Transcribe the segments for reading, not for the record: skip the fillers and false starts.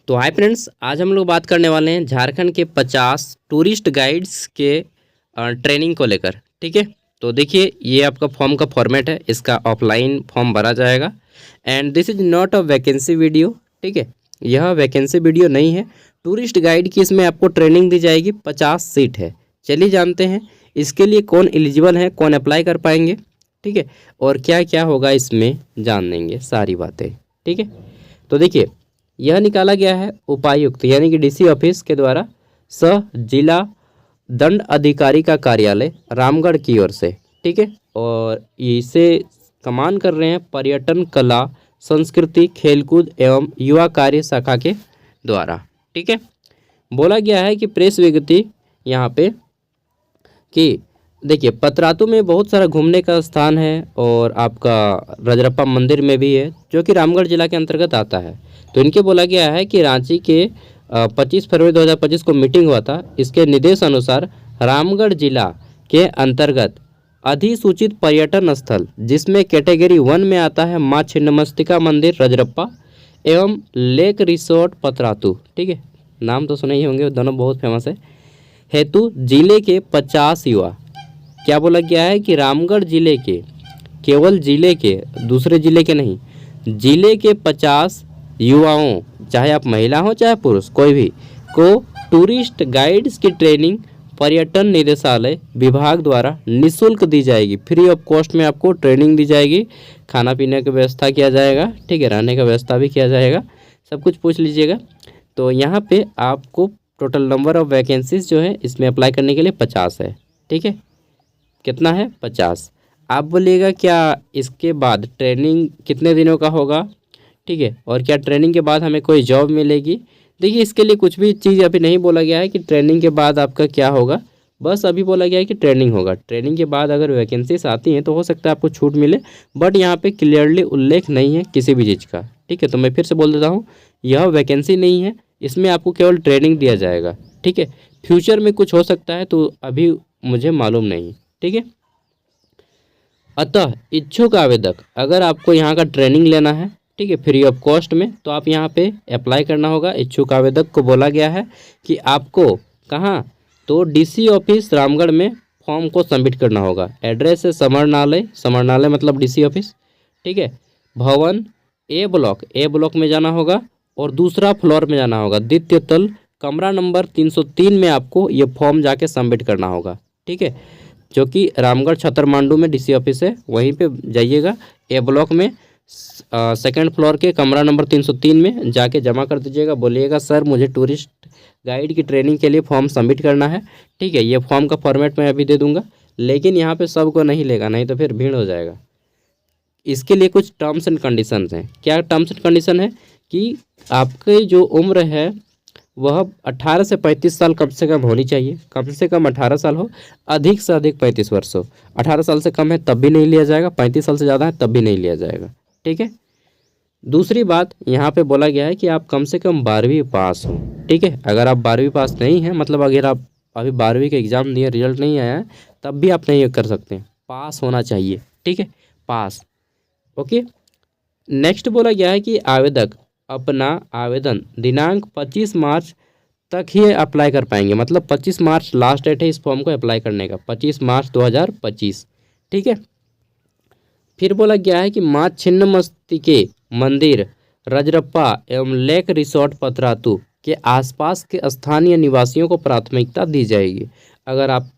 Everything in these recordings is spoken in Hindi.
तो हाय फ्रेंड्स, आज हम लोग बात करने वाले हैं झारखंड के 50 टूरिस्ट गाइड्स के ट्रेनिंग को लेकर। ठीक है, तो देखिए ये आपका फॉर्म का फॉर्मेट है, इसका ऑफलाइन फॉर्म भरा जाएगा and this is not a vacancy video. ठीक है, यह वैकेंसी वीडियो नहीं है, टूरिस्ट गाइड की इसमें आपको ट्रेनिंग दी जाएगी। 50 सीट है। चलिए जानते हैं इसके लिए कौन एलिजिबल है, कौन अप्लाई कर पाएंगे। ठीक है, और क्या क्या होगा इसमें जान लेंगे सारी बातें। ठीक है, तो देखिए यह निकाला गया है उपायुक्त यानी कि डीसी ऑफिस के द्वारा सह जिला दंड अधिकारी का कार्यालय रामगढ़ की ओर से। ठीक है, और इसे कमान कर रहे हैं पर्यटन, कला, संस्कृति, खेलकूद एवं युवा कार्य शाखा के द्वारा। ठीक है, बोला गया है कि प्रेस विज्ञप्ति यहाँ पे कि देखिए पतरातू में बहुत सारा घूमने का स्थान है और आपका रजरप्पा मंदिर में भी है जो कि रामगढ़ जिला के अंतर्गत आता है। तो इनके बोला गया है कि रांची के 25 फरवरी 2025 को मीटिंग हुआ था। इसके निर्देश अनुसार रामगढ़ जिला के अंतर्गत अधिसूचित पर्यटन स्थल जिसमें कैटेगरी 1 में आता है माँ छिन्नमस्तिका मंदिर रजरप्पा एवं लेक रिसोर्ट पतरातू। ठीक है, नाम तो सुने ही होंगे, दोनों बहुत फेमस है। हेतु जिले के 50 युवा, क्या बोला गया है कि रामगढ़ जिले के, केवल जिले के, दूसरे जिले के नहीं, जिले के 50 युवाओं, चाहे आप महिला हो चाहे पुरुष कोई भी, को टूरिस्ट गाइड्स की ट्रेनिंग पर्यटन निदेशालय विभाग द्वारा निःशुल्क दी जाएगी। फ्री ऑफ कॉस्ट में आपको ट्रेनिंग दी जाएगी, खाना पीने की व्यवस्था किया जाएगा। ठीक है, रहने का व्यवस्था भी किया जाएगा, सब कुछ पूछ लीजिएगा। तो यहाँ पे आपको टोटल नंबर ऑफ वैकेंसीज जो है इसमें अप्लाई करने के लिए 50 है। ठीक है, कितना है? 50। आप बोलिएगा क्या इसके बाद ट्रेनिंग कितने दिनों का होगा? ठीक है, और क्या ट्रेनिंग के बाद हमें कोई जॉब मिलेगी? देखिए इसके लिए कुछ भी चीज़ अभी नहीं बोला गया है कि ट्रेनिंग के बाद आपका क्या होगा, बस अभी बोला गया है कि ट्रेनिंग होगा। ट्रेनिंग के बाद अगर वैकेंसीज आती हैं तो हो सकता है आपको छूट मिले, बट यहाँ पे क्लियरली उल्लेख नहीं है किसी भी चीज़ का। ठीक है, तो मैं फिर से बोल देता हूँ, यह वैकेंसी नहीं है, इसमें आपको केवल ट्रेनिंग दिया जाएगा। ठीक है, फ्यूचर में कुछ हो सकता है तो अभी मुझे मालूम नहीं। ठीक है, अतः इच्छुक आवेदक, अगर आपको यहाँ का ट्रेनिंग लेना है, ठीक है, फ्री ऑफ कॉस्ट में, तो आप यहाँ पे अप्लाई करना होगा। इच्छुक आवेदक को बोला गया है कि आपको कहाँ, तो डीसी ऑफिस रामगढ़ में फॉर्म को सबमिट करना होगा। एड्रेस है समरनालय, समरनालय मतलब डीसी ऑफिस। ठीक है, भवन ए ब्लॉक में जाना होगा और दूसरा फ्लोर में जाना होगा, द्वितीय तल, कमरा नंबर 303 में आपको ये फॉर्म जाके सबमिट करना होगा। ठीक है, जो कि रामगढ़ छतरमांडू में डीसी ऑफिस है, वहीं पे जाइएगा। ए ब्लॉक में सेकंड फ्लोर के कमरा नंबर 303 में जाके जमा कर दीजिएगा। बोलिएगा सर मुझे टूरिस्ट गाइड की ट्रेनिंग के लिए फॉर्म सबमिट करना है। ठीक है, ये फॉर्म का फॉर्मेट मैं अभी दे दूंगा, लेकिन यहाँ पे सबको नहीं लेगा, नहीं तो फिर भीड़ हो जाएगा। इसके लिए कुछ टर्म्स एंड कंडीशंस हैं। क्या टर्म्स एंड कंडीशन है कि आपकी जो उम्र है वह 18 से 35 साल कम से कम होनी चाहिए। कम से कम 18 साल हो, अधिक से अधिक 35 वर्ष हो। 18 साल से कम है तब भी नहीं लिया जाएगा, 35 साल से ज़्यादा है तब भी नहीं लिया जाएगा। ठीक है, दूसरी बात यहाँ पे बोला गया है कि आप कम से कम 12वीं पास हो। ठीक है, अगर आप 12वीं पास नहीं हैं, मतलब अगर आप अभी 12वीं का एग्ज़ाम दिए, रिजल्ट नहीं आया है, तब भी आप नहीं कर सकते हैं, पास होना चाहिए। ठीक है, पास। ओके, नेक्स्ट बोला गया है कि आवेदक अपना आवेदन दिनांक 25 मार्च तक ही अप्लाई कर पाएंगे, मतलब 25 मार्च लास्ट डेट है इस फॉर्म को अप्लाई करने का, 25 मार्च 2025। ठीक है, फिर बोला गया है कि माँ छिन्नमस्तिके मंदिर रजरप्पा एवं लेक रिसोर्ट पतरातू के आसपास के स्थानीय निवासियों को प्राथमिकता दी जाएगी। अगर आप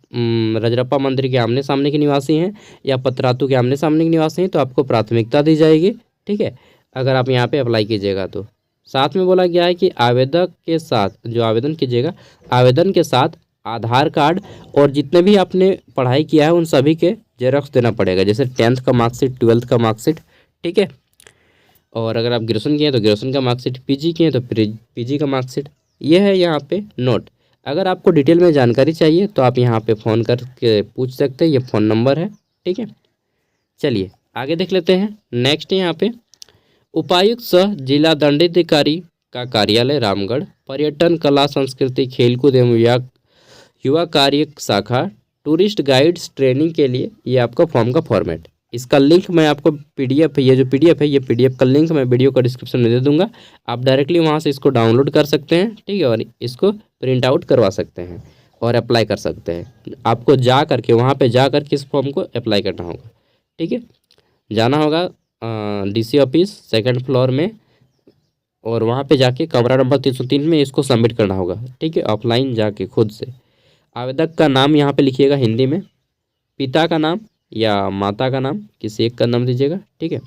रजरप्पा मंदिर के आमने सामने के निवासी हैं या पतरातू के आमने सामने के निवासी हैं तो आपको प्राथमिकता दी जाएगी। ठीक है, अगर आप यहाँ पे अप्लाई कीजिएगा तो। साथ में बोला गया है कि आवेदक के साथ, जो आवेदन कीजिएगा, आवेदन के साथ आधार कार्ड और जितने भी आपने पढ़ाई किया है उन सभी के जेरॉक्स देना पड़ेगा, जैसे 10th का मार्कशीट, 12th का मार्कशीट। ठीक है, और अगर आप ग्रेजुएशन किए हैं तो ग्रेजुएशन का मार्कशीट, पीजी किए हैं तो पीजी का मार्कशीट। ये है यहाँ पे नोट। अगर आपको डिटेल में जानकारी चाहिए तो आप यहाँ पे फ़ोन करके पूछ सकते हैं, ये फ़ोन नंबर है। ठीक है, चलिए आगे देख लेते हैं। नेक्स्ट यहाँ पे उपायुक्त सह जिला दंडाधिकारी का कार्यालय रामगढ़, पर्यटन, कला, संस्कृति, खेलकूद एवं युवा कार्य शाखा, टूरिस्ट गाइड्स ट्रेनिंग के लिए ये आपका फॉर्म का फॉर्मेट। इसका लिंक मैं आपको PDF, ये जो PDF है, ये PDF का लिंक मैं वीडियो का डिस्क्रिप्शन में दे दूंगा। आप डायरेक्टली वहाँ से इसको डाउनलोड कर सकते हैं, ठीक है, और इसको प्रिंट आउट करवा सकते हैं और अप्लाई कर सकते हैं। आपको जा करके वहाँ पे जा करके इस फॉर्म को अप्लाई करना होगा, ठीक है। जाना होगा DC ऑफिस 2nd फ्लोर में, और वहाँ पे जाके कमरा नंबर 303 में इसको सबमिट करना होगा, ठीक है, ऑफलाइन जाके खुद से। आवेदक का नाम यहाँ पे लिखिएगा हिंदी में, पिता का नाम या माता का नाम, किसी एक का नाम दीजिएगा, ठीक है।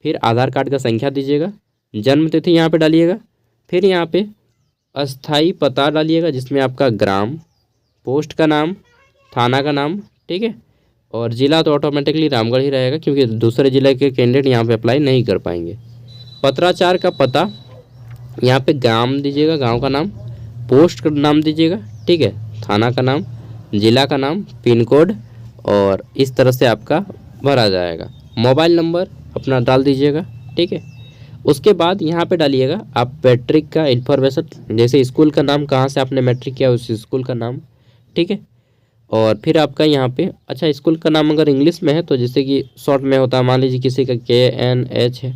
फिर आधार कार्ड का संख्या दीजिएगा, जन्म तिथि यहाँ पे डालिएगा, फिर यहाँ पे अस्थाई पता डालिएगा जिसमें आपका ग्राम, पोस्ट का नाम, थाना का नाम, ठीक है। और ज़िला तो ऑटोमेटिकली रामगढ़ ही रहेगा क्योंकि दूसरे ज़िले के कैंडिडेट यहाँ पे अप्लाई नहीं कर पाएंगे। पत्राचार का पता यहाँ पे ग्राम दीजिएगा, गांव का नाम, पोस्ट का नाम दीजिएगा, ठीक है, थाना का नाम, ज़िला का नाम, पिन कोड, और इस तरह से आपका भरा जाएगा। मोबाइल नंबर अपना डाल दीजिएगा, ठीक है। उसके बाद यहाँ पे डालिएगा आप मैट्रिक का इन्फॉर्मेशन, जैसे स्कूल का नाम, कहाँ से आपने मैट्रिक किया उस स्कूल का नाम, ठीक है। और फिर आपका यहाँ पे अच्छा स्कूल का नाम अगर इंग्लिश में है तो जैसे कि शॉर्ट में होता है, मान लीजिए किसी का KNH है,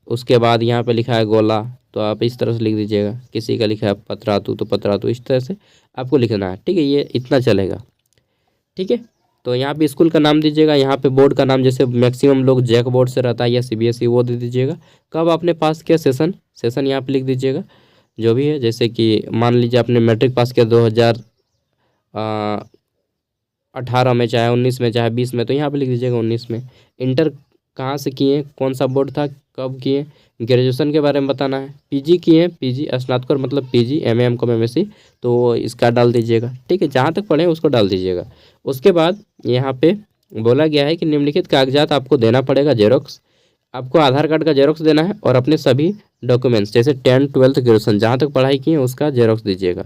उसके बाद यहाँ पे लिखा है गोला, तो आप इस तरह से लिख दीजिएगा। किसी का लिखा है पतरातू तो पतरातू, इस तरह से आपको लिखना है, ठीक है। ये इतना चलेगा, ठीक है। तो यहाँ पे स्कूल का नाम दीजिएगा, यहाँ पे बोर्ड का नाम, जैसे मैक्सिमम लोग जैक बोर्ड से रहता है या CBSE, वो दे दीजिएगा। कब आपने पास किया सेशन यहाँ पे लिख दीजिएगा जो भी है। जैसे कि मान लीजिए आपने मैट्रिक पास किया 2018 में, चाहे 19 में, चाहे 20 में, तो यहाँ पे लिख दीजिएगा 19 में। इंटर कहाँ से किए, कौन सा बोर्ड था, कब किए। ग्रेजुएशन के बारे में बताना है, PG किए हैं, PG स्नातकोत्तर मतलब PG, MM को MSc, तो इसका डाल दीजिएगा, ठीक है। जहाँ तक पढ़े उसको डाल दीजिएगा। उसके बाद यहाँ पे बोला गया है कि निम्नलिखित कागजात आपको देना पड़ेगा जेरोक्स। आपको आधार कार्ड का जेरोक्स देना है और अपने सभी डॉक्यूमेंट्स जैसे 10th 12th ग्रेजुएशन जहाँ तक पढ़ाई की है उसका जेरोक्स दीजिएगा,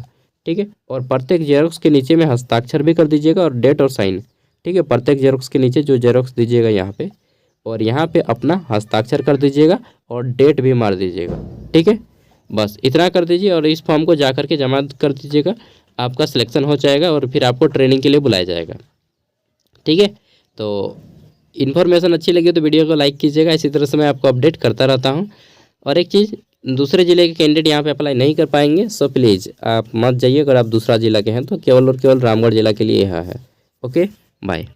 ठीक है। और प्रत्येक जेरोक्स के नीचे में हस्ताक्षर भी कर दीजिएगा और डेट और साइन, ठीक है। प्रत्येक जेरोक्स के नीचे जो जेरोक्स दीजिएगा यहाँ पे, और यहाँ पे अपना हस्ताक्षर कर दीजिएगा और डेट भी मार दीजिएगा, ठीक है। बस इतना कर दीजिए और इस फॉर्म को जा करके जमा कर दीजिएगा, आपका सिलेक्शन हो जाएगा और फिर आपको ट्रेनिंग के लिए बुलाया जाएगा, ठीक है। तो इन्फॉर्मेशन अच्छी लगी तो वीडियो को लाइक कीजिएगा, इसी तरह से मैं आपको अपडेट करता रहता हूँ। और एक चीज़, दूसरे ज़िले के कैंडिडेट यहाँ पे अप्लाई नहीं कर पाएंगे, सो प्लीज़ आप मत जाइए। अगर आप दूसरा ज़िला के हैं तो केवल और केवल रामगढ़ ज़िला के लिए यहाँ है। Okay, bye.